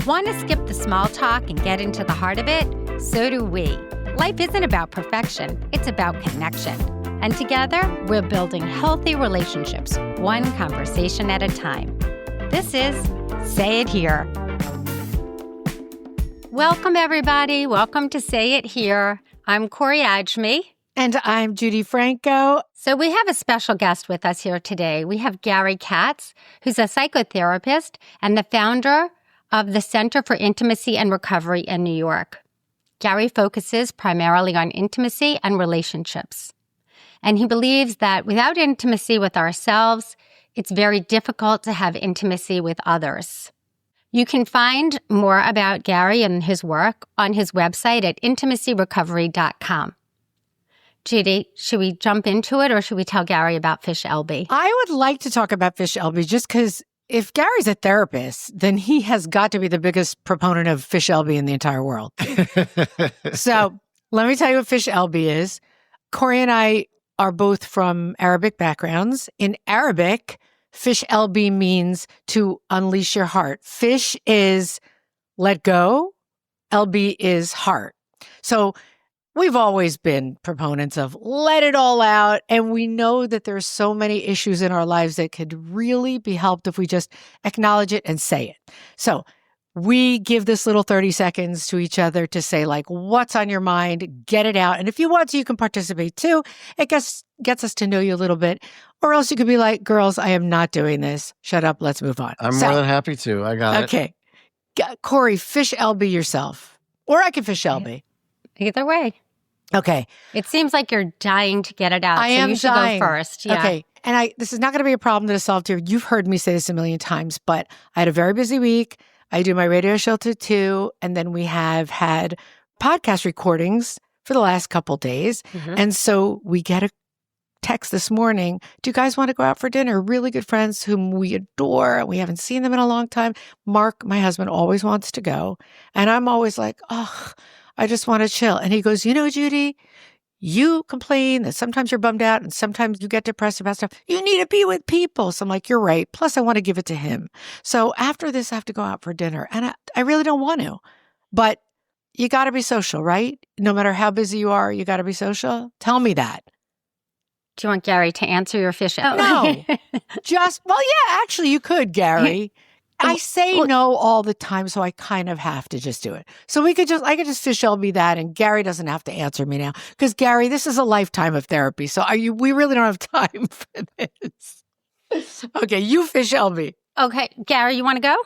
Want to skip the small talk and get into the heart of it? So do we. Life isn't about perfection, it's about connection. And together, we're building healthy relationships, one conversation at a time. This is Say It Here. Welcome, everybody. Welcome to Say It Here. I'm Corie Adjmi. And I'm Judi Franco. So we have a special guest with us here today. We have Gary Katz, who's a psychotherapist and the founder of the Center for Intimacy and Recovery in New York. Gary focuses primarily on intimacy and relationships. And he believes that without intimacy with ourselves, it's very difficult to have intimacy with others. You can find more about Gary and his work on his website at intimacyrecovery.com. Judi, should we jump into it or should we tell Gary about Fish LB? I would like to talk about Fish LB just because if Gary's a therapist, then he has got to be the biggest proponent of Fish LB in the entire world. So let me tell you what Fish LB is. Corie and I are both from Arabic backgrounds. In Arabic, Fish LB means to unleash your heart. Fish is let go. LB is heart. So we've always been proponents of let it all out. And we know that there's so many issues in our lives that could really be helped if we just acknowledge it and say it. So we give this little 30 seconds to each other to say like, what's on your mind, get it out. And if you want to, you can participate too. It gets us to know you a little bit. Or else you could be like, girls, I am not doing this. Shut up. Let's move on. I'm more than happy to. I got it. Okay. Corie, Fish LB yourself. Or I can Fish LB. Either way. Okay. It seems like you're dying to get it out. I am you should dying. go first. Yeah. Okay. And this is not going to be a problem that is solved here. You've heard me say this a million times, but I had a very busy week. I do my radio show till 2, and then we have had podcast recordings for the last couple days. Mm-hmm. And so we get a text this morning. Do you guys want to go out for dinner? Really good friends whom we adore. We haven't seen them in a long time. Mark, my husband, always wants to go. And I'm always like, oh, I just want to chill. And he goes, you know, Judi, you complain that sometimes you're bummed out and sometimes you get depressed about stuff. You need to be with people. So I'm like, you're right. Plus, I want to give it to him. So after this, I have to go out for dinner. And I really don't want to. But you got to be social, right? No matter how busy you are, you got to be social. Tell me that. Do you want Gary to answer your Fish? Oh. No. Actually, you could, Gary. I say no all the time, so I kind of have to just do it. So I could just Fish LB that, and Gary doesn't have to answer me now. Because Gary, this is a lifetime of therapy, so we really don't have time for this. Okay, you Fish LB. Okay, Gary, you want to go?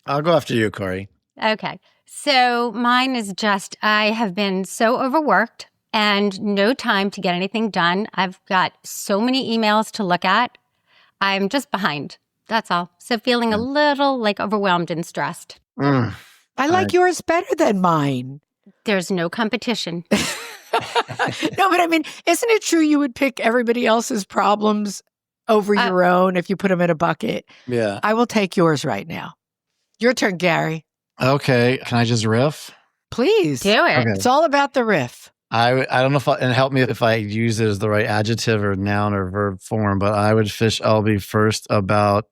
I'll go after you, Corie. Okay, so mine is just, I have been so overworked and no time to get anything done. I've got so many emails to look at. I'm just behind. That's all. So feeling a little like overwhelmed and stressed. I like yours better than mine. There's no competition. No, but I mean, isn't it true you would pick everybody else's problems over your own if you put them in a bucket? Yeah. I will take yours right now. Your turn, Gary. Okay. Can I just riff? Please. Do it. Okay. It's all about the riff. I don't know and help me if I use it as the right adjective or noun or verb form, but I would Fish LB first about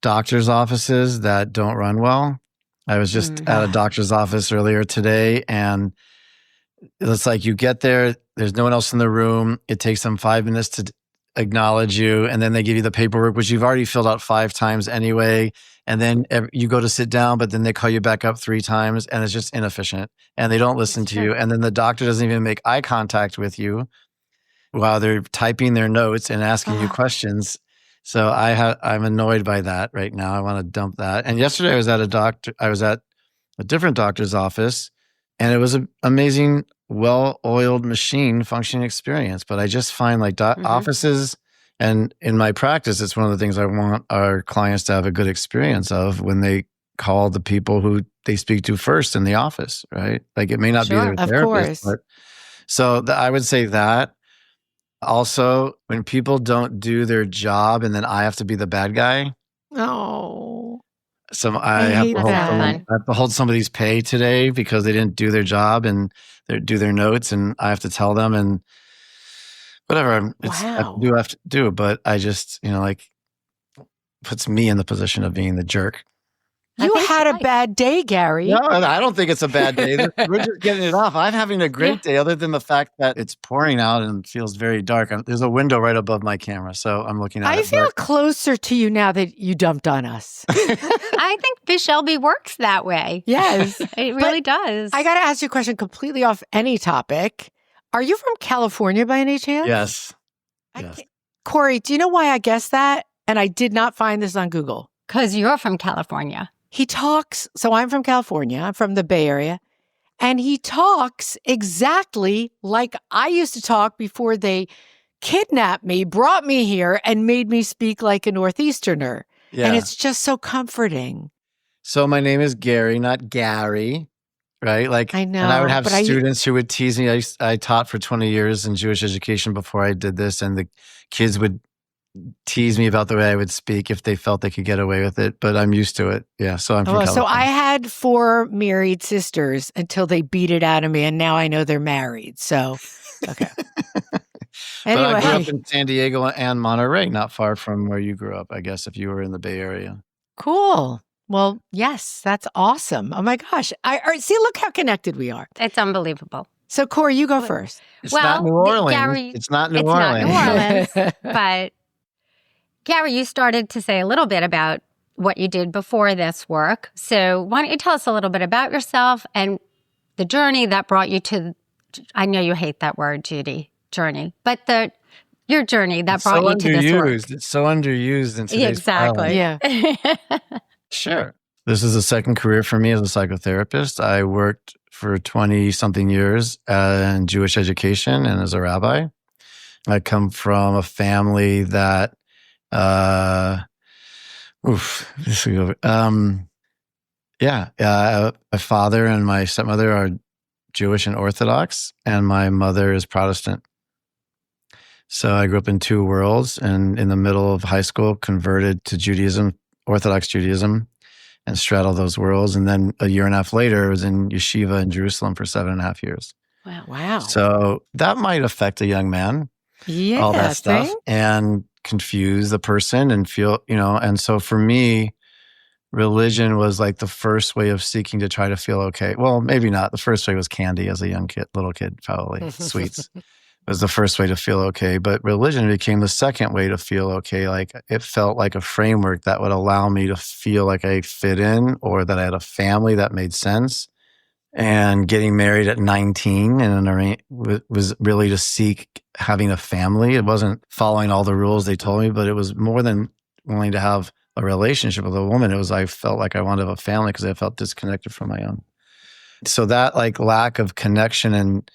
doctor's offices that don't run well. I was just at a doctor's office earlier today, and it's like you get there, there's no one else in the room. It takes them 5 minutes to acknowledge you, and then they give you the paperwork, which you've already filled out 5 times anyway. And then you go to sit down, but then they call you back up 3 times, and it's just inefficient. And they don't listen to you. And then the doctor doesn't even make eye contact with you while they're typing their notes and asking you questions. So I'm annoyed by that right now. I want to dump that. And yesterday I was at a different doctor's office, and it was an amazing, well-oiled machine functioning experience. But I just find like offices, and in my practice, it's one of the things I want our clients to have a good experience of when they call the people who they speak to first in the office, right? Like it may not be their therapist, but so I would say that. Also, when people don't do their job and then I have to be the bad guy. Oh. So I have to hold somebody's pay today because they didn't do their job and do their notes, and I have to tell them, and whatever I have to do. But I just, like, puts me in the position of being the jerk. You think had a I- bad day, Gary. No, I don't think it's a bad day. We're just getting it off. I'm having a great day, other than the fact that it's pouring out and feels very dark. There's a window right above my camera, so I'm looking at it. I feel closer to you now that you dumped on us. I think Fish LB works that way. Yes. It really does. I got to ask you a question completely off any topic. Are you from California by any chance? Yes. Corie, do you know why I guessed that? And I did not find this on Google. Because you're from California. He talks, so I'm from California, I'm from the Bay Area, and he talks exactly like I used to talk before they kidnapped me, brought me here, and made me speak like a Northeasterner. Yeah. And it's just so comforting. So my name is Gary, not Gary, right? Like, I know, and I would have but students who would tease me. I taught for 20 years in Jewish education before I did this, and the kids would tease me about the way I would speak if they felt they could get away with it, but I'm used to it. Yeah, so I'm from California. So I had 4 married sisters until they beat it out of me, and now I know they're married. So, okay. Anyway. But I grew up in San Diego and Monterey, not far from where you grew up, I guess, if you were in the Bay Area. Cool. Well, yes, that's awesome. Oh my gosh. See, look how connected we are. It's unbelievable. So, Corie, you go first. It's not New Orleans. Gary, it's not New it's Orleans. not New Orleans. But Gary, you started to say a little bit about what you did before this work. So why don't you tell us a little bit about yourself and the journey that brought you to, I know you hate that word, Judi, journey, but your journey that brought you to this work. It's so underused in today's Exactly. Yeah. Sure. This is a second career for me as a psychotherapist. I worked for 20-something years in Jewish education and as a rabbi. I come from a family that, my father and my stepmother are Jewish and Orthodox, and my mother is Protestant. So I grew up in 2 worlds, and in the middle of high school, converted to Judaism, Orthodox Judaism, and straddled those worlds. And then a year and a half later, I was in yeshiva in Jerusalem for 7.5 years. Wow. So that might affect a young man, Yeah. all that stuff, and confuse the person and feel, and so for me, religion was like the first way of seeking to try to feel okay. Well, maybe not. The first way was candy as a little kid, probably sweets. Was the first way to feel okay. But religion became the second way to feel okay. Like it felt like a framework that would allow me to feel like I fit in or that I had a family that made sense. And getting married at 19 and was really to seek having a family. It wasn't following all the rules they told me, but it was more than willing to have a relationship with a woman. I felt like I wanted to have a family because I felt disconnected from my own. So that like lack of connection and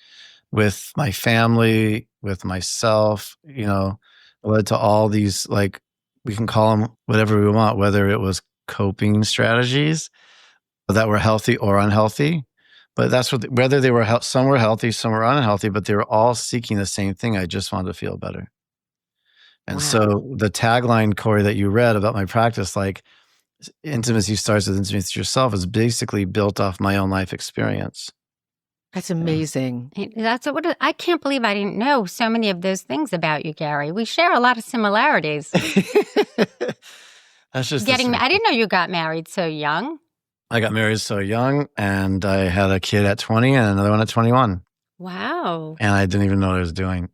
with my family, with myself, led to all these, like, we can call them whatever we want, whether it was coping strategies that were healthy or unhealthy. But that's whether they were, some were healthy, some were unhealthy, but they were all seeking the same thing. I just wanted to feel better. And so the tagline, Corie, that you read about my practice, like intimacy starts with intimacy with yourself, is basically built off my own life experience. That's amazing. That's what I can't believe I didn't know so many of those things about you, Gary. We share a lot of similarities. That's just I didn't know you got married so young. I got married so young, and I had a kid at 20 and another one at 21. Wow. And I didn't even know what I was doing.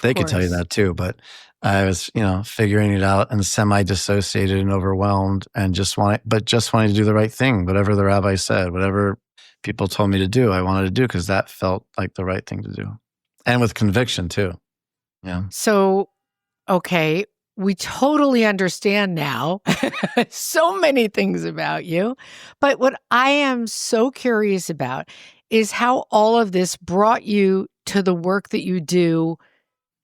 They could tell you that too, but I was, figuring it out and semi-dissociated and overwhelmed and just wanting to do the right thing, whatever the rabbi said, whatever people told me to do, I wanted to do because that felt like the right thing to do. And with conviction too. Yeah. So, okay, we totally understand now so many things about you. But what I am so curious about is how all of this brought you to the work that you do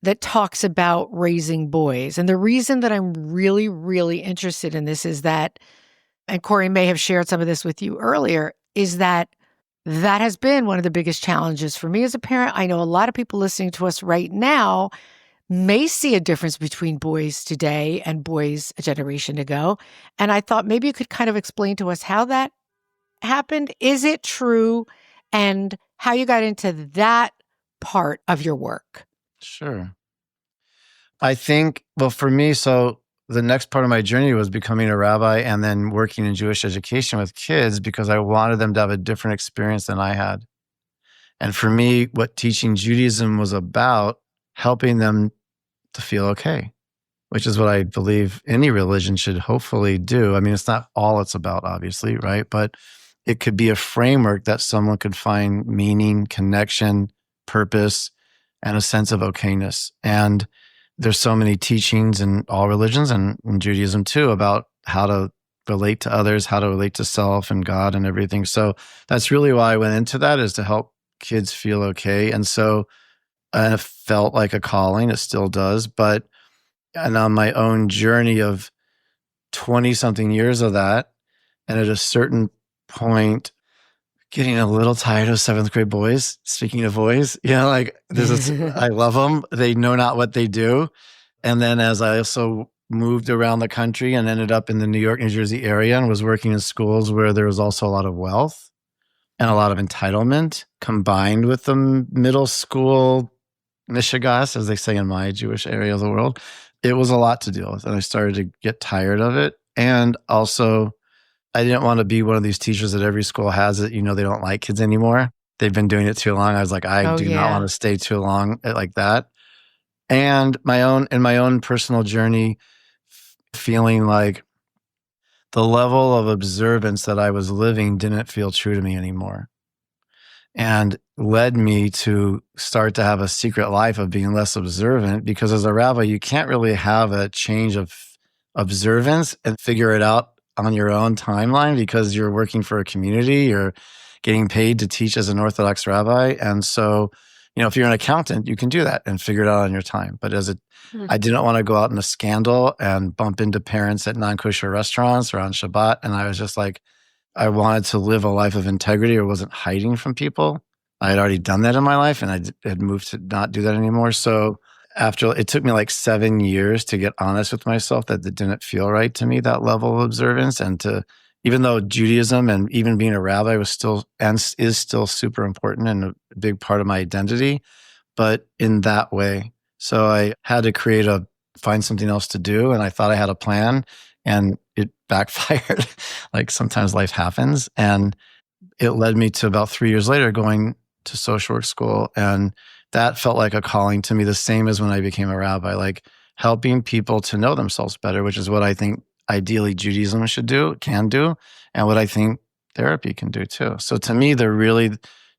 that talks about raising boys. And the reason that I'm really, really interested in this is that, and Corie may have shared some of this with you earlier, is that has been one of the biggest challenges for me as a parent. I know a lot of people listening to us right now may see a difference between boys today and boys a generation ago. And I thought maybe you could kind of explain to us how that happened. Is it true? And how you got into that part of your work. Sure. I think, well, for me, so the next part of my journey was becoming a rabbi and then working in Jewish education with kids because I wanted them to have a different experience than I had. And for me, what teaching Judaism was about, helping them to feel okay, which is what I believe any religion should hopefully do. I mean, it's not all it's about, obviously, right? But it could be a framework that someone could find meaning, connection, purpose, and a sense of okayness. And there's so many teachings in all religions and in Judaism too about how to relate to others, how to relate to self and God and everything. So that's really why I went into that, is to help kids feel okay. And so it felt like a calling. It still does. And on my own journey of 20 something years of that, and at a certain point, getting a little tired of seventh grade boys. Speaking of boys, like I love them. They know not what they do. And then as I also moved around the country and ended up in the New York, New Jersey area and was working in schools where there was also a lot of wealth and a lot of entitlement combined with the middle school mishigas, as they say in my Jewish area of the world, it was a lot to deal with. And I started to get tired of it. And also, I didn't want to be one of these teachers that every school has that, they don't like kids anymore. They've been doing it too long. I was like, I do not want to stay too long like that. And in my own personal journey, feeling like the level of observance that I was living didn't feel true to me anymore, and led me to start to have a secret life of being less observant, because as a rabbi, you can't really have a change of observance and figure it out on your own timeline because you're working for a community, you're getting paid to teach as an Orthodox rabbi. And so, if you're an accountant, you can do that and figure it out on your time. But I didn't want to go out in a scandal and bump into parents at non-kosher restaurants or on Shabbat. And I was just like, I wanted to live a life of integrity or wasn't hiding from people. I had already done that in my life and I had moved to not do that anymore. So it took me like 7 years to get honest with myself that it didn't feel right to me, that level of observance. And even though Judaism and even being a rabbi was still and is still super important and a big part of my identity, but in that way. So I had to find something else to do. And I thought I had a plan and it backfired. Like sometimes life happens. And it led me to about 3 years later going to social work school. And that felt like a calling to me, the same as when I became a rabbi, like helping people to know themselves better, which is what I think ideally Judaism can do, and what I think therapy can do too. So to me, they're really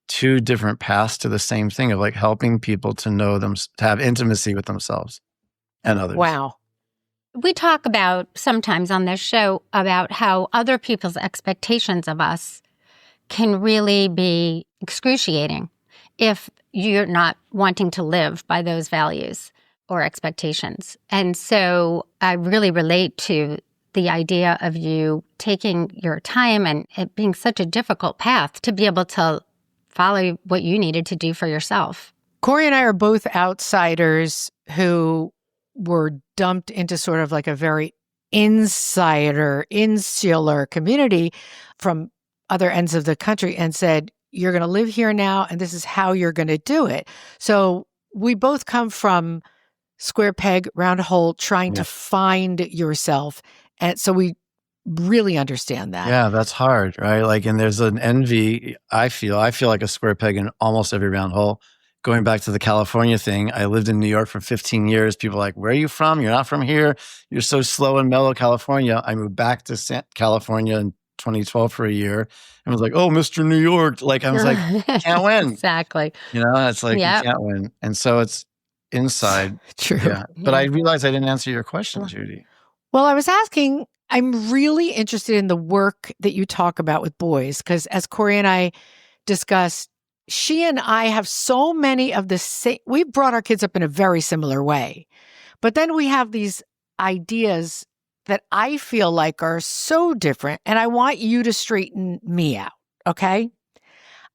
two different paths to the same thing of like helping people to know them, to have intimacy with themselves and others. Wow. We talk about sometimes on this show about how other people's expectations of us can really be excruciating if you're not wanting to live by those values or expectations. And so I really relate to the idea of you taking your time and it being such a difficult path to be able to follow what you needed to do for yourself. Corie and I are both outsiders who were dumped into sort of like a very insular community from other ends of the country and said, you're going to live here now and this is how you're going to do it. So we both come from square peg, round hole, trying to find yourself. And so we really understand that. Yeah, that's hard, right? Like, and there's an envy. I feel like a square peg in almost every round hole. Going back to the California thing, I lived in New York for 15 years. People are like, where are you from? You're not from here. You're so slow and mellow, California. I moved back to California in 2012 for a year and was like, oh, Mr. New York. Like, I was like, can't win. Exactly. It's like, you can't win. And so it's inside. True. Yeah. But I realized I didn't answer your question, Judi. Well, I was asking, I'm really interested in the work that you talk about with boys, because as Corie and I discussed, she and I have so many of the same, we brought our kids up in a very similar way. But then we have these ideas that I feel like are so different. And I want you to straighten me out. Okay.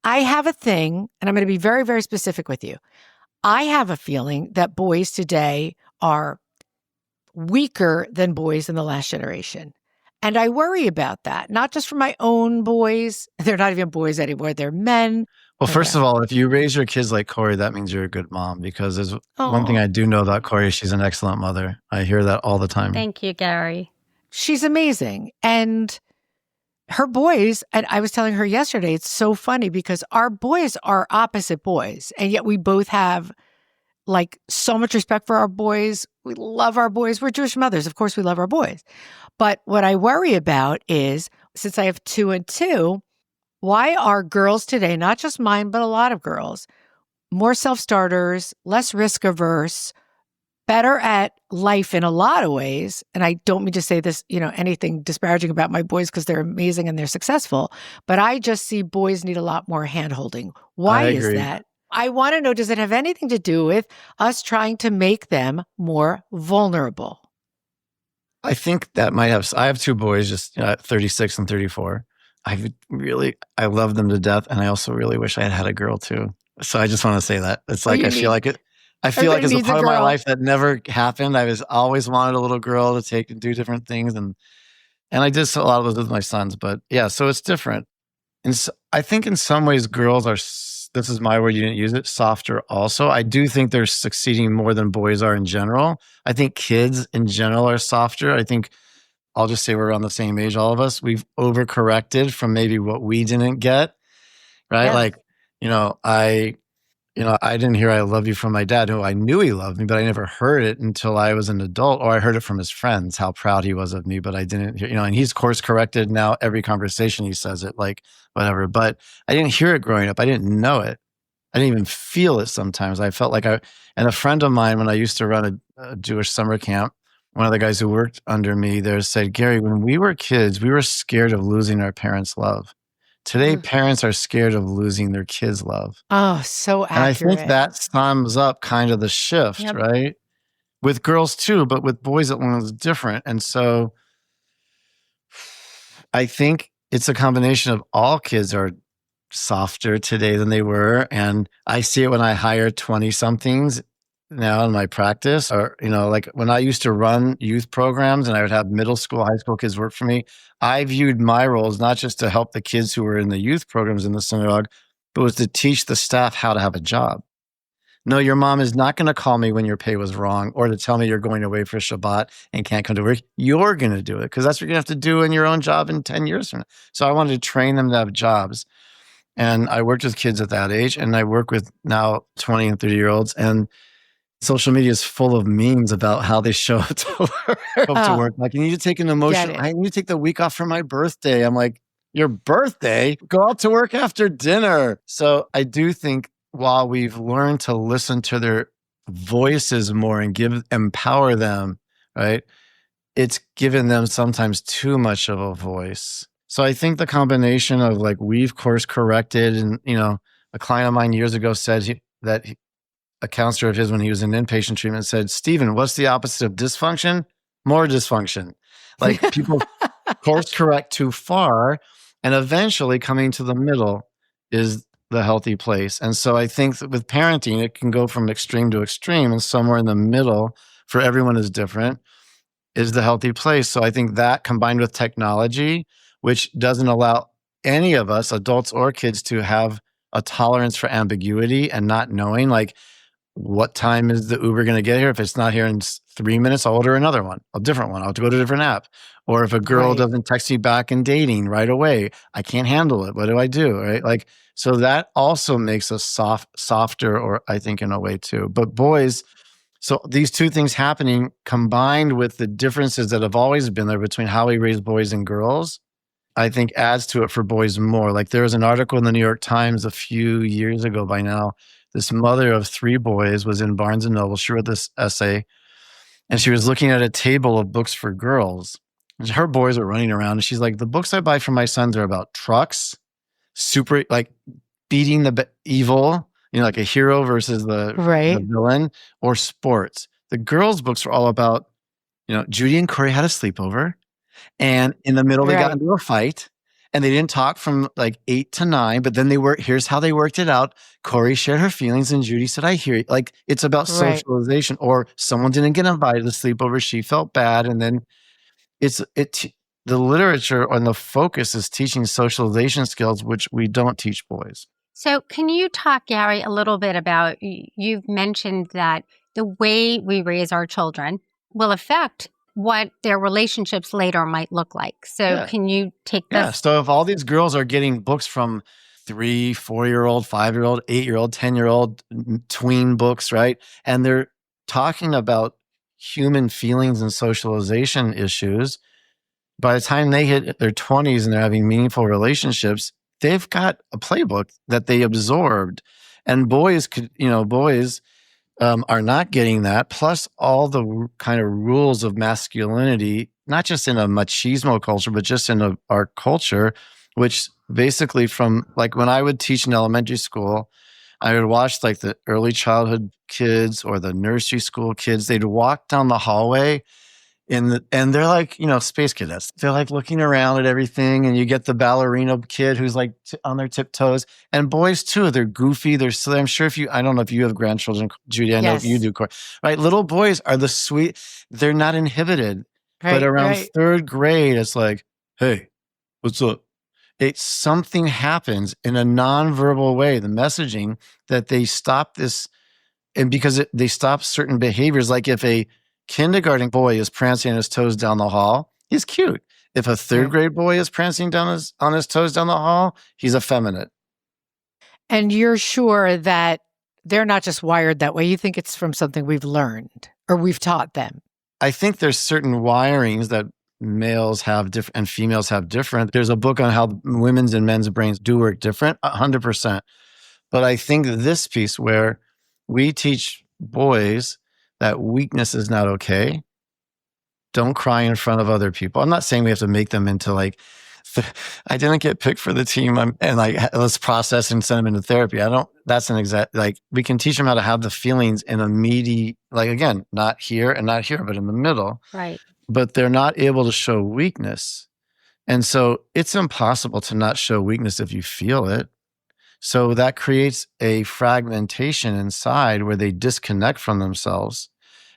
I have a thing, and I'm going to be very, very specific with you. I have a feeling that boys today are weaker than boys in the last generation. And I worry about that, not just for my own boys. They're not even boys anymore. They're men. Well, first Okay. of all, if you raise your kids like Corie, that means you're a good mom, because there's one thing Oh, I do know about Corie. She's an excellent mother. I hear that all the time. Thank you, Gary. she's amazing. And her boys, and I was telling her yesterday, it's so funny because our boys are opposite boys. And yet we both have like so much respect for our boys. We love our boys. We're Jewish mothers. Of course, we love our boys. But what I worry about is, since I have 2 and 2, why are girls today, not just mine, but a lot of girls, more self-starters, less risk averse, better at life in a lot of ways? And I don't mean to say this, anything disparaging about my boys, because they're amazing and they're successful, but I just see boys need a lot more hand-holding. Why I is agree. that? I want to know, does it have anything to do with us trying to make them more vulnerable? I think that might have. I have 2 boys, just 36 and 34. I love them to death, and I also really wish I had had a girl too. So I just want to say that it's like I feel like it. I feel like Everybody it's a needs a part of my girl. life that never happened. I was always wanted a little girl to take and do different things, and I did a lot of those with my sons. But yeah, so it's different. And so I think in some ways, girls are. This is my word. You didn't use it. Softer. Also, I do think they're succeeding more than boys are in general. I think kids in general are softer. I think I'll just say we're around the same age, all of us. We've overcorrected from maybe what we didn't get, right? Yeah. Like, I didn't hear "I love you" from my dad, who I knew he loved me, but I never heard it until I was an adult, or I heard it from his friends, how proud he was of me, but I didn't hear, and he's course corrected now. Every conversation he says it, like whatever, but I didn't hear it growing up. I didn't know it. I didn't even feel it sometimes. I felt like and a friend of mine, when I used to run a Jewish summer camp, one of the guys who worked under me there said, "Gary, when we were kids, we were scared of losing our parents' love. Today, parents are scared of losing their kids' love." Oh, so And I accurate. think that sums up kind of the shift, Yep. right? With girls too, but with boys, it was different. And so I think it's a combination of all kids are softer today than they were. And I see it when I hire 20 somethings now in my practice, or, like when I used to run youth programs and I would have middle school, high school kids work for me, I viewed my roles not just to help the kids who were in the youth programs in the synagogue, but was to teach the staff how to have a job. No, your mom is not going to call me when your pay was wrong, or to tell me you're going away for Shabbat and can't come to work. You're going to do it, because that's what you're going to have to do in your own job in 10 years from now. So I wanted to train them to have jobs. And I worked with kids at that age, and I work with now 20 and 30-year-olds. And social media is full of memes about how they show up to work. Like, you need to take an emotional, I need to take the week off for my birthday. I'm like, your birthday? Go out to work after dinner. So I do think while we've learned to listen to their voices more and empower them, right? It's given them sometimes too much of a voice. So I think the combination of like we've course corrected, and a client of mine years ago said a counselor of his, when he was in inpatient treatment, said, "Stephen, what's the opposite of dysfunction? More dysfunction." Like, people course correct too far, and eventually coming to the middle is the healthy place. And so I think that with parenting, it can go from extreme to extreme, and somewhere in the middle for everyone is different, is the healthy place. So I think that, combined with technology, which doesn't allow any of us, adults or kids, to have a tolerance for ambiguity and not knowing, like, what time is the Uber going to get here? If it's not here in 3 minutes, I'll order another one, a different one. I'll have to go to a different app. Or if a girl doesn't text me back in dating right away, I can't handle it. What do I do? Right? Like, so that also makes us softer, or I think in a way too. But boys, so these two things happening, combined with the differences that have always been there between how we raise boys and girls, I think adds to it for boys more. Like, there was an article in the New York Times a few years ago by now. This mother of 3 boys was in Barnes and Noble. She wrote this essay, and she was looking at a table of books for girls. And her boys are running around, and she's like, "The books I buy for my sons are about trucks, super, like, beating the evil, like a hero versus the villain, or sports. The girls' books are all about, Judi and Corie had a sleepover, and in the middle they got into a fight, and they didn't talk from like 8 to 9, but then here's how they worked it out. Corie shared her feelings, and Judi said, I hear you." Like, it's about socialization. Or someone didn't get invited to sleepover, she felt bad, and then the literature and the focus is teaching socialization skills, which we don't teach boys. So can you talk, Gary, a little bit about, you've mentioned that the way we raise our children will affect what their relationships later might look like. So Yeah. can you take Yeah. this? So if all these girls are getting books from 3, 4-year-old, 5-year-old, 8-year-old, 10-year-old, tween books, right? And they're talking about human feelings and socialization issues, by the time they hit their 20s and they're having meaningful relationships, they've got a playbook that they absorbed. And boys are not getting that. Plus all the kind of rules of masculinity, not just in a machismo culture, but just in our culture, which basically from like when I would teach in elementary school, I would watch like the early childhood kids or the nursery school kids. They'd walk down the hallway and they're like, space cadets. They're like looking around at everything, and you get the ballerina kid who's like on their tiptoes. And boys too, they're goofy. They're silly. I'm sure I don't know if you have grandchildren, Judi. I know Yes. you do, Corie. Right? Little boys are the sweet. They're not inhibited. But around third grade, it's like, hey, what's up? Something happens in a nonverbal way. The messaging that they stop this, and because they stop certain behaviors, like if a kindergarten boy is prancing on his toes down the hall, he's cute. If a third grade boy is prancing on his toes down the hall, he's effeminate. And you're sure that they're not just wired that way. You think it's from something we've learned or we've taught them. I think there's certain wirings that males have different and females have different. There's a book on how women's and men's brains do work different, 100%. But I think this piece where we teach boys that weakness is not okay. Don't cry in front of other people. I'm not saying we have to make them into like, I didn't get picked for the team, and like, let's process and send them into therapy. That's an exact, like, we can teach them how to have the feelings in a meaty, like, again, not here and not here, but in the middle. Right. But they're not able to show weakness. And so it's impossible to not show weakness if you feel it. So that creates a fragmentation inside where they disconnect from themselves.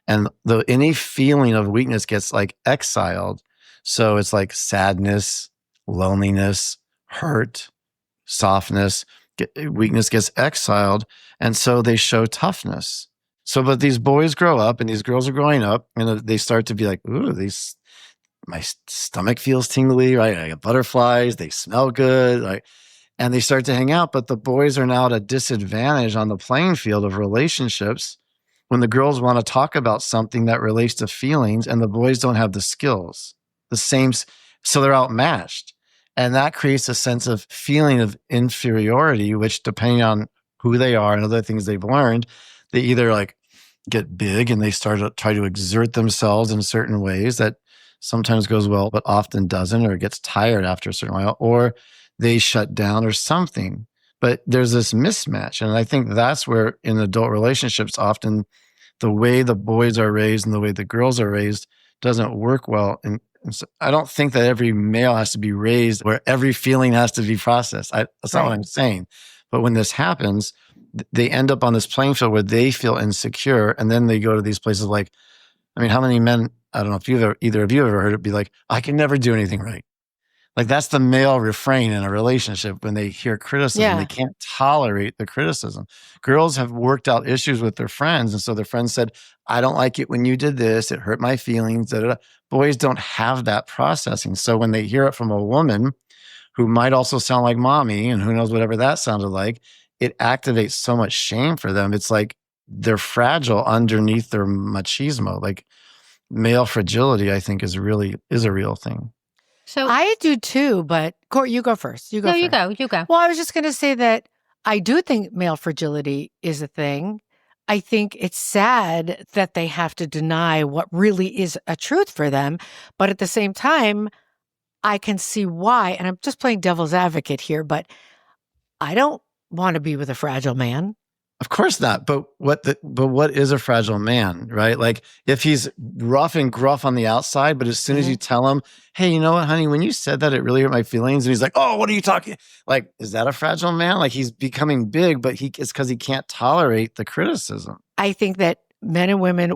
And any feeling of weakness gets like exiled. So it's like sadness, loneliness, hurt, softness, weakness gets exiled. And so they show toughness. So, but these boys grow up and these girls are growing up and they start to be like, ooh, my stomach feels tingly, right? I get butterflies, they smell good, right? And they start to hang out, but the boys are now at a disadvantage on the playing field of relationships when the girls want to talk about something that relates to feelings and the boys don't have the skills, so they're outmatched. And that creates a sense of feeling of inferiority, which depending on who they are and other things they've learned, they either like get big and they start to try to exert themselves in certain ways that sometimes goes well, but often doesn't, or gets tired after a certain while, or they shut down or something. But there's this mismatch. And I think that's where in adult relationships, often the way the boys are raised and the way the girls are raised doesn't work well. And so I don't think that every male has to be raised where every feeling has to be processed. That's not what I'm saying. But when this happens, they end up on this playing field where they feel insecure. And then they go to these places like, I mean, how many men, I don't know if either of you ever heard it be like, I can never do anything right. Like that's the male refrain in a relationship when they hear criticism. Yeah. They can't tolerate the criticism. Girls have worked out issues with their friends. And so their friends said, I don't like it when you did this. It hurt my feelings. Da, da, da. Boys don't have that processing. So when they hear it from a woman who might also sound like mommy and who knows whatever that sounded like, it activates so much shame for them. It's like they're fragile underneath their machismo. Like male fragility, I think is a real thing. So I do too, but Corie, you go first. You go. Well, I was just going to say that I do think male fragility is a thing. I think it's sad that they have to deny what really is a truth for them. But at the same time, I can see why. And I'm just playing devil's advocate here, but I don't want to be with a fragile man. Of course not. But what is a fragile man, right? Like if he's rough and gruff on the outside, but as soon as you tell him, hey, you know what, honey, when you said that, it really hurt my feelings. And he's like, oh, what are you talking? Like, is that a fragile man? Like he's becoming big, but it's because he can't tolerate the criticism. I think that men and women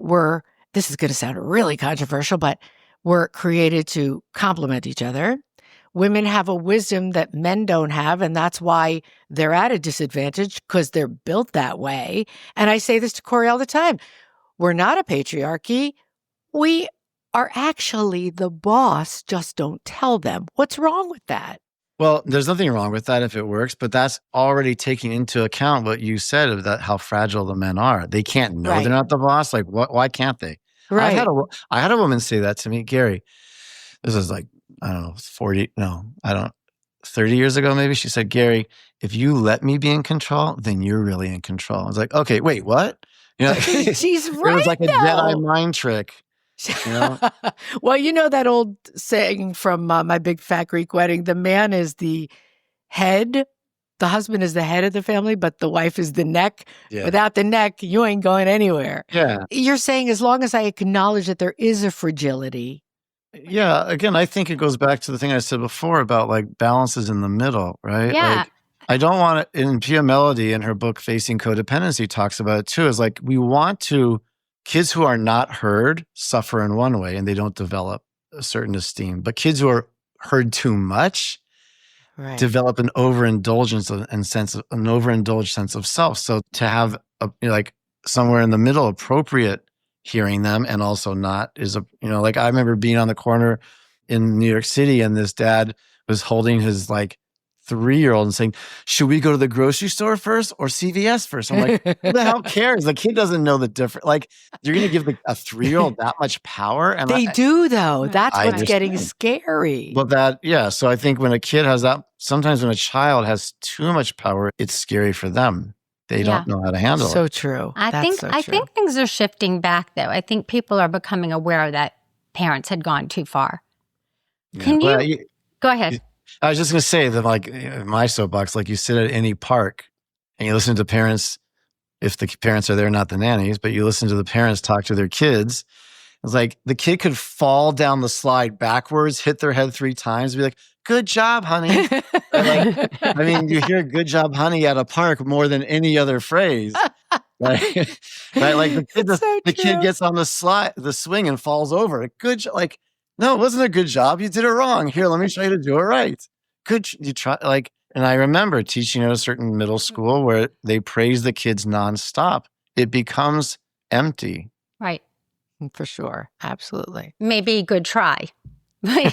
this is going to sound really controversial, but were created to complement each other. women have a wisdom that men don't have, and that's why they're at a disadvantage because they're built that way. And I say this to Corie all the time. We're not a patriarchy. We are actually the boss, just don't tell them. What's wrong with that? Well, there's nothing wrong with that if it works, but that's already taking into account what you said of that, how fragile the men are. They can't know they're not the boss. Like, why can't they? Right. I had a woman say that to me, Gary. This is like, I don't know, 30 years ago, maybe. She said, Gary, if you let me be in control, then you're really in control. I was like, okay, wait, what? You know, She's right. It was like a Jedi mind trick. You know? Well, you know that old saying from My Big Fat Greek Wedding, the man is the head, the husband is the head of the family, but the wife is the neck. Yeah. Without the neck, you ain't going anywhere. Yeah. You're saying as long as I acknowledge that there is a fragility. Yeah. Again, I think it goes back to the thing I said before about like balances in the middle, right? Yeah. Like, I don't want it, in Pia Melody in her book, Facing Codependency, talks about it too, is like we want to, kids who are not heard suffer in one way and they don't develop a certain esteem. But kids who are heard too much develop an overindulgence an overindulged sense of self. So to have like somewhere in the middle, appropriate hearing them and also not is like I remember being on the corner in New York City and this dad was holding his like 3-year-old and saying, should we go to the grocery store first or CVS first? I'm like, who the hell cares? The kid doesn't know the difference. Like, you're going to give a 3-year-old that much power? And they do, though. That's what's getting understand. scary. Well, so I think when a kid has that, sometimes when a child has too much power, it's scary for them. They don't know how to handle it. So true. I think things are shifting back, though. I think people are becoming aware that parents had gone too far. Can you go ahead? I was just going to say that, like, in my soapbox, like you sit at any park and you listen to parents, if the parents are there, not the nannies, but you listen to the parents talk to their kids. It's like the kid could fall down the slide backwards, hit their head 3 times, be like, good job, honey. You hear good job, honey at a park more than any other phrase. Right? Like the kid gets on the swing and falls over. Good job. Like, no, it wasn't a good job. You did it wrong. Here, let me show you to do it right. Good. You try and I remember teaching at a certain middle school where they praise the kids nonstop. It becomes empty. Right. For sure. Absolutely. Maybe good try. We'll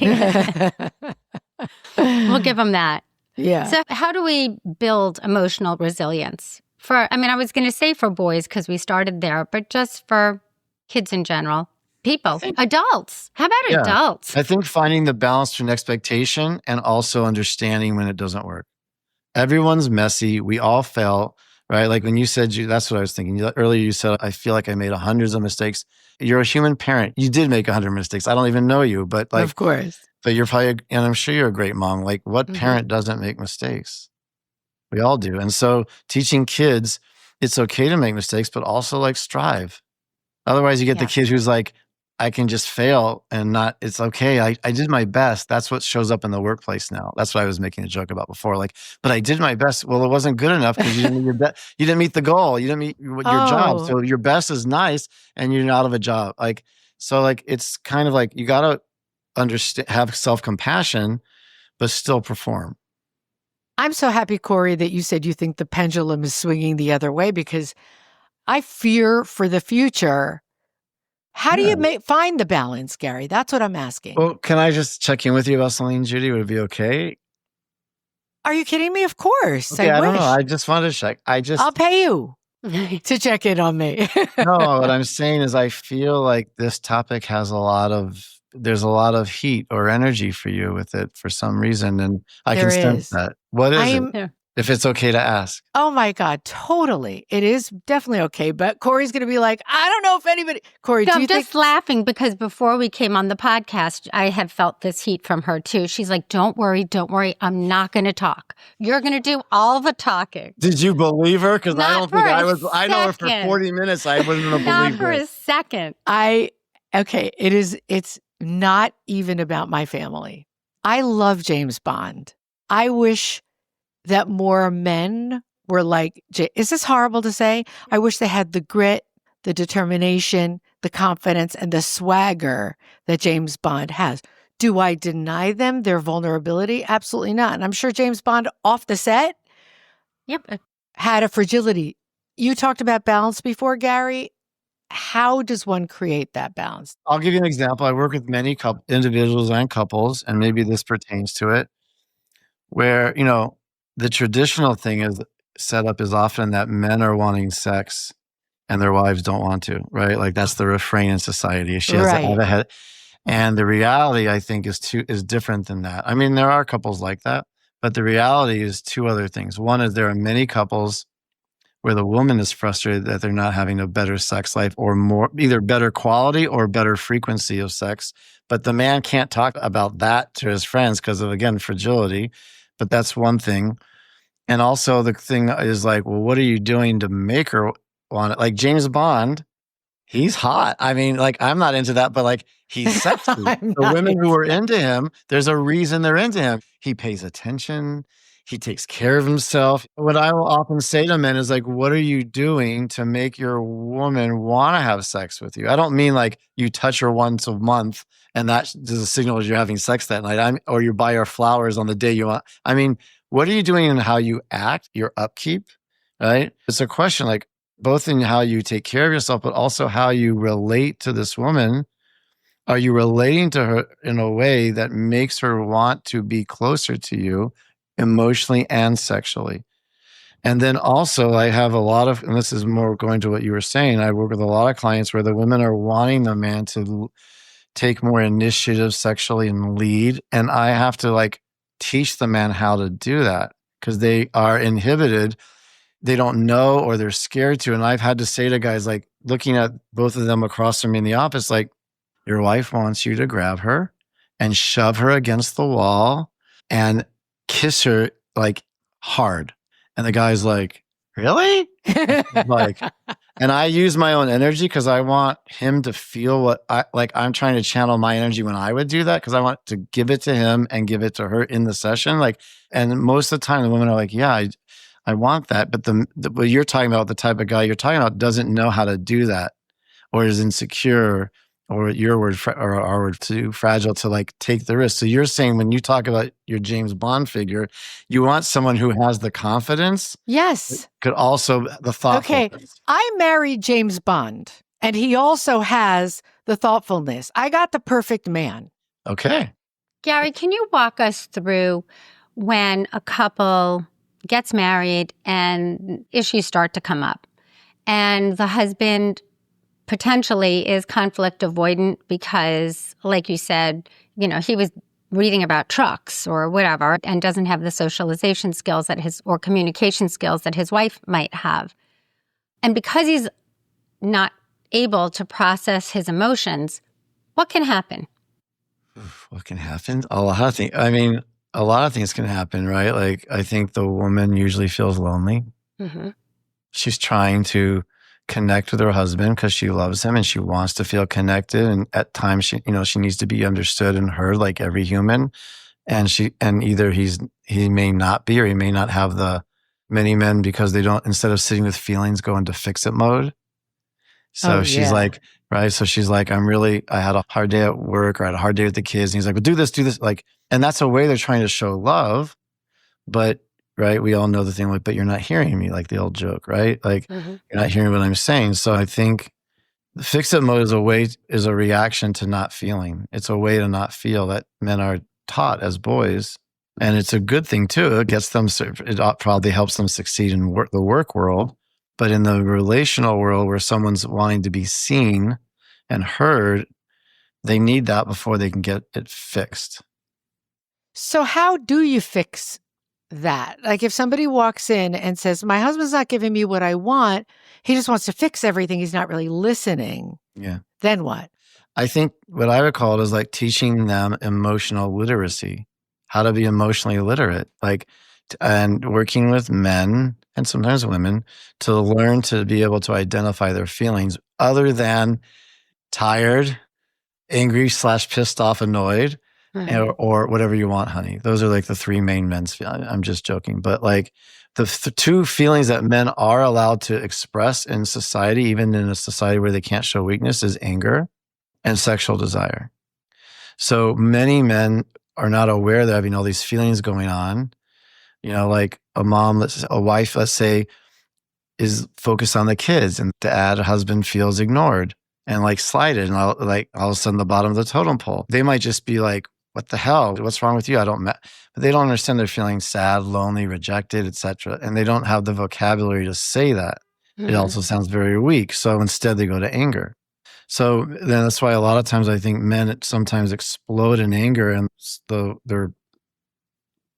give them that. Yeah. So how do we build emotional resilience? I was going to say for boys because we started there, but just for kids in general. People, adults. How about adults? I think finding the balance between expectation and also understanding when it doesn't work. Everyone's messy. We all fail, right? Like when you said, that's what I was thinking. Earlier you said, I feel like I made hundreds of mistakes. You're a human parent. You did make 100 mistakes. I don't even know you, but like, of course. But you're probably, and I'm sure you're a great mom. Like what parent doesn't make mistakes? We all do. And so teaching kids, it's okay to make mistakes, but also like strive. Otherwise you get the kid who's like, I can just fail and it's okay. I did my best. That's what shows up in the workplace now. That's what I was making a joke about before. Like, but I did my best. Well, it wasn't good enough because you didn't meet the goal. You didn't meet your job. So your best is nice and you're out of a job. Like, so like, it's kind of like, you got to understand, have self-compassion, but still perform. I'm so happy, Corie, that you said you think the pendulum is swinging the other way because I fear for the future. How do you find the balance, Gary? That's what I'm asking. Well, can I just check in with you about something, Judi? Would it be okay? Are you kidding me? Of course. Okay, I don't know. I just wanted to check. I'll pay you to check in on me. No, what I'm saying is I feel like this topic has there's a lot of heat or energy for you with it for some reason. And I can sense that. What is it? If it's okay to ask. Oh my God, totally. It is definitely okay. But Corey's going to be like, I don't know if anybody. Corie, I'm just laughing because before we came on the podcast, I had felt this heat from her too. She's like, don't worry. I'm not going to talk. You're going to do all the talking. Did you believe her? Because I don't think I was. I know her for 40 minutes. I wouldn't have believed her. Not for a second. It's not even about my family. I love James Bond. I wish that more men were like, is this horrible to say? I wish they had the grit, the determination, the confidence, and the swagger that James Bond has. Do I deny them their vulnerability? Absolutely not. And I'm sure James Bond off the set had a fragility. You talked about balance before, Gary. How does one create that balance? I'll give you an example. I work with many individuals and couples, and maybe this pertains to it, where, the traditional thing is set up is often that men are wanting sex and their wives don't want to, right? Like that's the refrain in society. She has to have a head. And the reality, I think, is different than that. I mean, there are couples like that, but the reality is two other things. One is there are many couples where the woman is frustrated that they're not having a better sex life or more, either better quality or better frequency of sex. But the man can't talk about that to his friends because of, again, fragility. But that's one thing. And also the thing is like, well, what are you doing to make her want it? Like James Bond, he's hot. I mean, like, I'm not into that, but like, he's sexy. The women who are into him, there's a reason they're into him. He pays attention. He takes care of himself. What I will often say to men is like, what are you doing to make your woman want to have sex with you? I don't mean like you touch her once a month and that is a signal that you're having sex that night, or you buy her flowers on the day you want. I mean, what are you doing in how you act, your upkeep, right? It's a question like both in how you take care of yourself, but also how you relate to this woman. Are you relating to her in a way that makes her want to be closer to you emotionally and sexually? And then also I have a lot of, and this is more going to what you were saying, I work with a lot of clients where the women are wanting the man to take more initiative sexually and lead. And I have to like teach the man how to do that because they are inhibited. They don't know or they're scared to. And I've had to say to guys, like looking at both of them across from me in the office, like your wife wants you to grab her and shove her against the wall and kiss her like hard. And the guy's like, really? Like, and I use my own energy because I want him to feel what I'm trying to channel my energy when I would do that because I want to give it to him and give it to her in the session. Like, and most of the time the women are like, yeah, I want that. But what you're talking about, the type of guy you're talking about doesn't know how to do that or is insecure or your word or our word too fragile to like take the risk. So you're saying when you talk about your James Bond figure, you want someone who has the confidence. Yes. Could also the thoughtfulness. Okay. I married James Bond and he also has the thoughtfulness. I got the perfect man. Okay. Gary, can you walk us through when a couple gets married and issues start to come up and the husband potentially is conflict avoidant because, like you said, he was reading about trucks or whatever and doesn't have the socialization skills or communication skills that his wife might have. And because he's not able to process his emotions, what can happen? What can happen? A lot of things. I mean, a lot of things can happen, right? Like, I think the woman usually feels lonely. Mm-hmm. She's trying to connect with her husband because she loves him and she wants to feel connected. And at times she needs to be understood and heard like every human. And either he may not be, or he may not have the many men because they don't, instead of sitting with feelings, go into fix it mode. So she's like, right. So she's like, I had a hard day at work or I had a hard day with the kids. And he's like, well, do this. Like, and that's a way they're trying to show love, but right? We all know the thing like, but you're not hearing me, like the old joke, right? Like you're not hearing what I'm saying. So I think the fix it mode is a reaction to not feeling. It's a way to not feel that men are taught as boys. And it's a good thing too. It probably helps them succeed in the work world. But in the relational world where someone's wanting to be seen and heard, they need that before they can get it fixed. So how do you fix that? Like if somebody walks in and says, my husband's not giving me what I want, he just wants to fix everything, he's not really listening. Yeah. Then what? I think what I would call it is like teaching them emotional literacy, how to be emotionally literate, and working with men and sometimes women to learn to be able to identify their feelings other than tired, angry / pissed off, annoyed, or whatever you want, honey. Those are like the three main men's feelings. I'm just joking. But like the two feelings that men are allowed to express in society, even in a society where they can't show weakness, is anger and sexual desire. So many men are not aware they're having all these feelings going on. Like a wife, let's say, is focused on the kids, and to add, a husband feels ignored and like slighted, and all of a sudden the bottom of the totem pole. They might just be like, "What the hell? What's wrong with you?" But they don't understand they're feeling sad, lonely, rejected, etc., and they don't have the vocabulary to say that. It also sounds very weak. So instead, they go to anger. So then that's why a lot of times I think men sometimes explode in anger, and their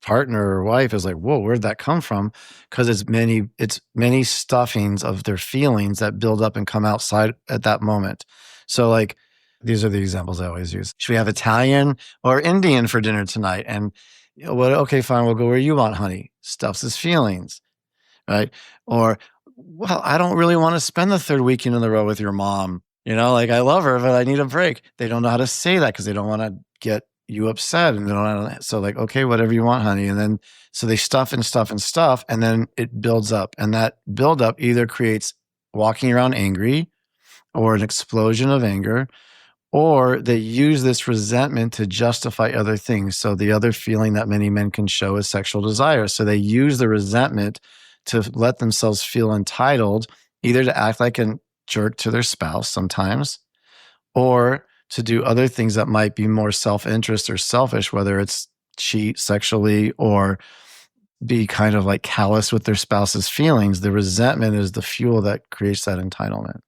partner or wife is like, "Whoa, where'd that come from?" Because it's many stuffings of their feelings that build up and come outside at that moment. So like, these are the examples I always use. Should we have Italian or Indian for dinner tonight? And okay, fine, we'll go where you want, honey. Stuffs his feelings, right? Or, well, I don't really want to spend the third weekend in a row with your mom. Like I love her, but I need a break. They don't know how to say that because they don't want to get you upset, and they don't know. So like, okay, whatever you want, honey. And then, so they stuff and stuff and stuff, and then it builds up. And that buildup either creates walking around angry or an explosion of anger, or they use this resentment to justify other things. So the other feeling that many men can show is sexual desire. So they use the resentment to let themselves feel entitled, either to act like a jerk to their spouse sometimes, or to do other things that might be more self-interest or selfish, whether it's cheat sexually or be kind of like callous with their spouse's feelings. The resentment is the fuel that creates that entitlement.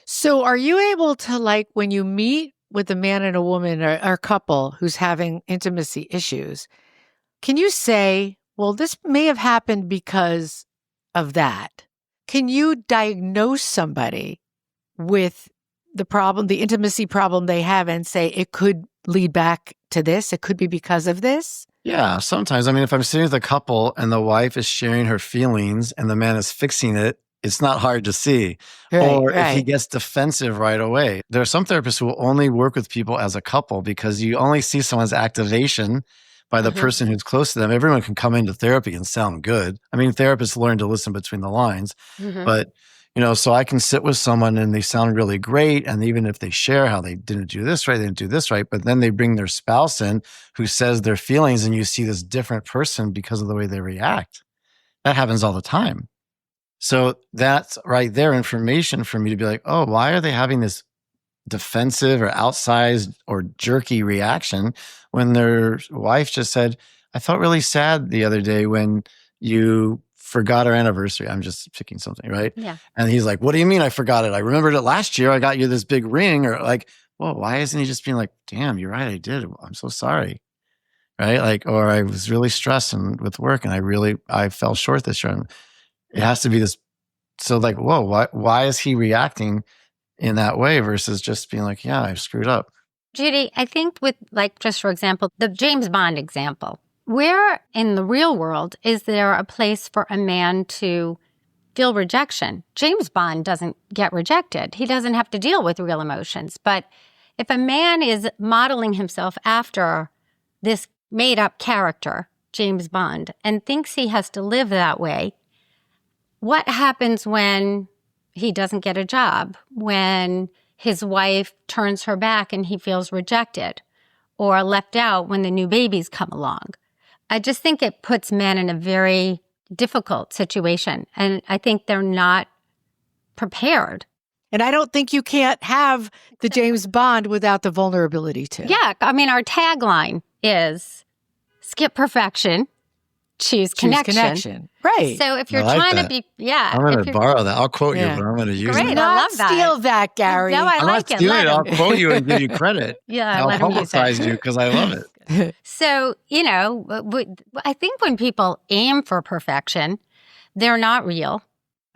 So are you able to, like, when you meet with a man and a woman or a couple who's having intimacy issues, can you say, well, this may have happened because of that? Can you diagnose somebody with the problem, the intimacy problem they have, and say it could lead back to this? It could be because of this? Yeah, sometimes. I mean, if I'm sitting with a couple and the wife is sharing her feelings and the man is fixing it, it's not hard to see. If he gets defensive right away. There are some therapists who will only work with people as a couple because you only see someone's activation by the person who's close to them. Everyone can come into therapy and sound good. I mean, therapists learn to listen between the lines, but so I can sit with someone and they sound really great. And even if they share how they didn't do this right, they didn't do this right, but then they bring their spouse in who says their feelings, and you see this different person because of the way they react. That happens all the time. So that's right there information for me to be like, oh, why are they having this defensive or outsized or jerky reaction when their wife just said, I felt really sad the other day when you forgot our anniversary. I'm just picking something, right? Yeah. And he's like, what do you mean I forgot it? I remembered it last year. I got you this big ring. Or like, well, why isn't he just being like, damn, you're right, I did. I'm so sorry. Right? Like, or I was really stressed with work and I fell short this year. And it has to be this. So like, whoa, why is he reacting in that way versus just being like, yeah, I screwed up? Judi, I think with, like, just for example, the James Bond example, where in the real world is there a place for a man to feel rejection? James Bond doesn't get rejected. He doesn't have to deal with real emotions. But if a man is modeling himself after this made-up character, James Bond, and thinks he has to live that way, what happens when he doesn't get a job, when his wife turns her back and he feels rejected or left out when the new babies come along? I just think it puts men in a very difficult situation. And I think they're not prepared. And I don't think you can't have the James Bond without the vulnerability too. Yeah. I mean, our tagline is skip perfection, choose connection. Right. So if you're like to be, I'm going to borrow that. I'll quote you, but I'm going to use Great. it. I love that. Steal that, Gary. No, I I'm like not it. stealing it. I'll quote you and give you credit. Yeah, I'll let him use publicize it. you because I love it. So, I think when people aim for perfection, they're not real.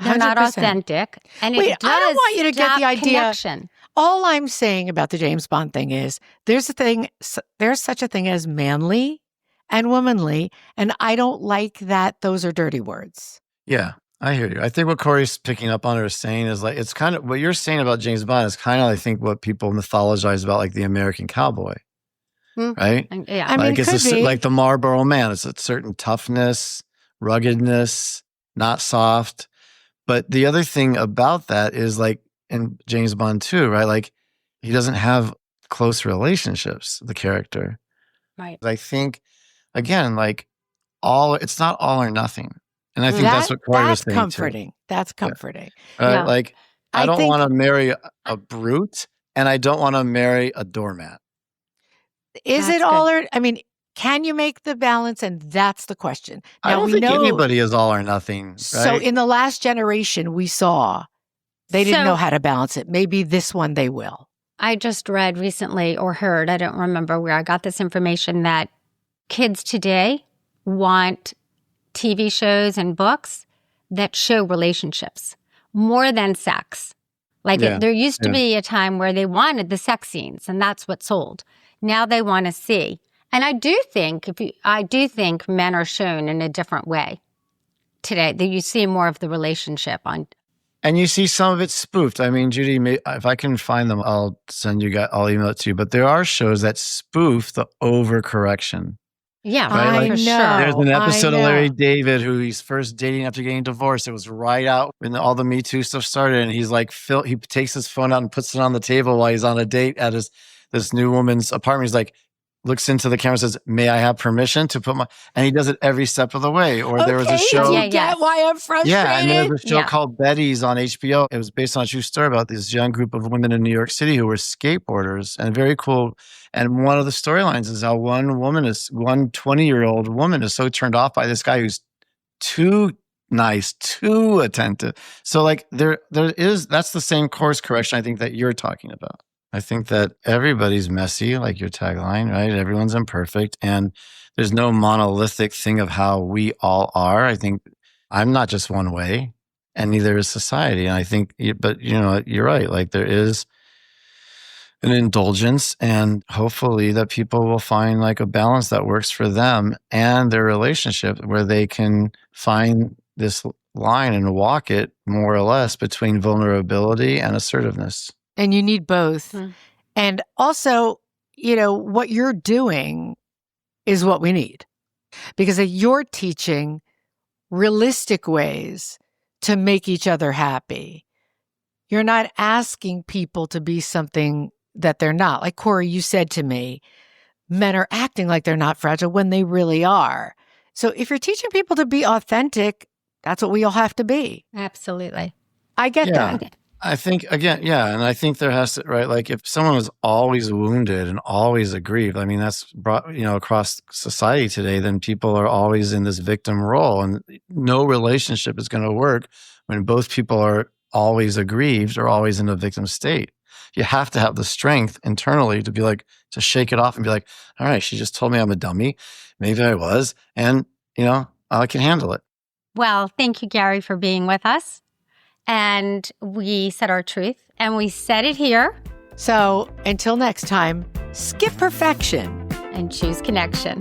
They're not 100%. authentic. And Wait, it does I don't want you to get the stop idea. connection. All I'm saying about the James Bond thing is there's such a thing as manly and womanly, and I don't like that those are dirty words. Yeah, I hear you. I think what Corey's picking up on or saying is like, it's kind of what you're saying about James Bond is kind of, I think, what people mythologize about like the American cowboy, right? Yeah. I mean, Like could be. like the Marlboro Man. It's a certain toughness, ruggedness, not soft. But the other thing about that is like in James Bond too, right? Like he doesn't have close relationships, the character. Right. I think, again, like it's not all or nothing. And I think that's what Corie was saying comforting. Too. That's comforting. Yeah. Like, I don't want to marry a brute, and I don't want to marry a doormat. Is it all or, I mean, can you make the balance? And that's the question. Now, I don't think anybody is all or nothing. Right? So in the last generation, we saw they didn't know how to balance it. Maybe this one they will. I just read recently or heard, I don't remember where I got this information, that kids today want TV shows and books that show relationships more than sex. Like there used to be a time where they wanted the sex scenes, and that's what sold. Now they want to see. And I do think men are shown in a different way today. That you see more of the relationship on. And you see some of it spoofed. I mean, Judi, if I can find them, I'll email it to you. But there are shows that spoof the overcorrection. Yeah, right? for sure. There's an episode of Larry David who he's first dating after getting divorced. It was right out when all the Me Too stuff started, and he's like, he takes his phone out and puts it on the table while he's on a date at this new woman's apartment. He's like, looks into the camera and says, "May I have permission to put my," and he does it every step of the way. Or there was a show. You get why I'm frustrated. Yeah, and there was a show called Betty's on HBO. It was based on a true story about this young group of women in New York City who were skateboarders, and very cool. And one of the storylines is how one 20-year-old woman is so turned off by this guy who's too nice, too attentive. So like that's the same course correction I think that you're talking about. I think that everybody's messy, like your tagline, right? Everyone's imperfect, and there's no monolithic thing of how we all are. I think I'm not just one way, and neither is society. And I think, but you're right. Like there is an indulgence, and hopefully that people will find like a balance that works for them and their relationship, where they can find this line and walk it more or less between vulnerability and assertiveness. And you need both. And also, what you're doing is what we need, because you're teaching realistic ways to make each other happy. You're not asking people to be something that they're not. Like Corie, you said to me, men are acting like they're not fragile when they really are. So if you're teaching people to be authentic, that's what we all have to be. Absolutely. I get that. I think, again, and I think there has to, right, like if someone was always wounded and always aggrieved, I mean, that's brought, across society today, then people are always in this victim role, and no relationship is going to work when both people are always aggrieved or always in a victim state. You have to have the strength internally to be like, to shake it off and be like, all right, she just told me I'm a dummy. Maybe I was, and, I can handle it. Well, thank you, Gary, for being with us. And we said our truth, and we said it here. So until next time, skip perfection and choose connection.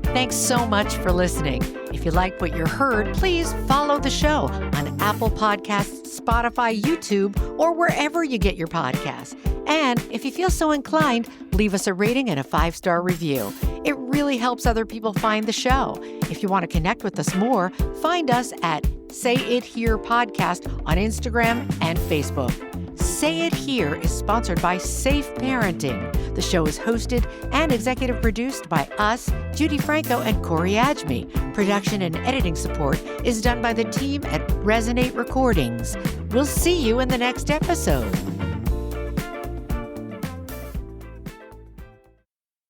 Thanks so much for listening. If you liked what you heard, please follow the show on Apple Podcasts, Spotify, YouTube, or wherever you get your podcasts. And if you feel so inclined, leave us a rating and a 5-star review. It really helps other people find the show. If you want to connect with us more, find us at Say It Here Podcast on Instagram and Facebook. Say It Here is sponsored by Safe Parenting. The show is hosted and executive produced by us, Judi Franco and Corie Adjmi. Production and editing support is done by the team at Resonate Recordings. We'll see you in the next episode.